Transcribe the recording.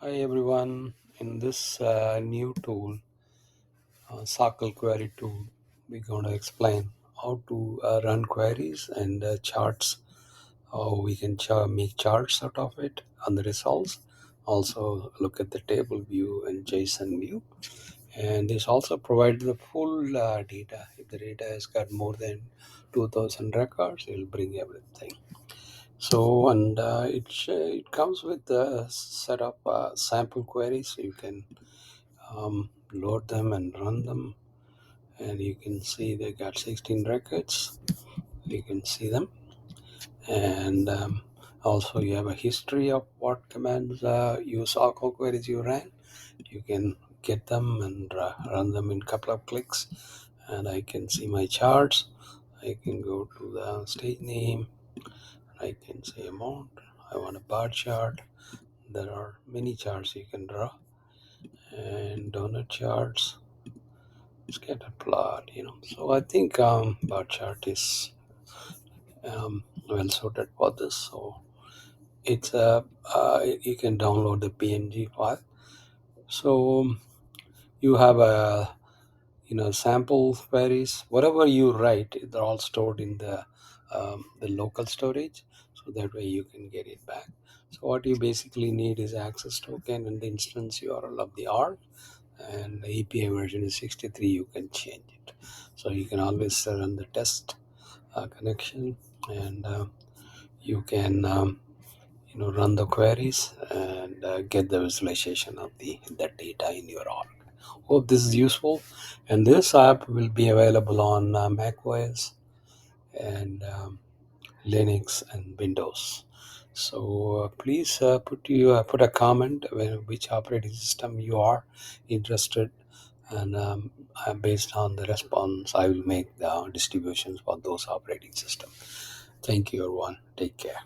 Hi everyone. In this new tool, SOQL query tool, we're going to explain how to run queries and charts. How we can make charts out of it on the results. Also look at the table view and JSON view. And this also provides the full data. If the data has got more than 2000 records, it will bring everything. So, and it comes with a set of sample queries. You can load them and run them, and you can see they got 16 records. You can see them, and also you have a history of what commands use SQL queries you ran. You can get them and run them in a couple of clicks, and I can see my charts. I can go to the stage name. I can say amount. I want a bar chart. There are many charts you can draw, and donut charts, scatter plot. So I think bar chart is well suited for this. So it's you can download the PNG file. So you have a sample queries. Whatever you write, they're all stored in the local storage, so that way you can get it back. So what you basically need is access token and the instance URL of the R, and the API version is 63. You can change it, so you can always run the test connection, and you can run the queries and get the visualization of the data in your org. Hope this is useful, and this app will be available on Mac OS and Linux and Windows. So please put a comment which operating system you are interested, and based on the response, I will make the distributions for those operating system. Thank you, everyone. Take care.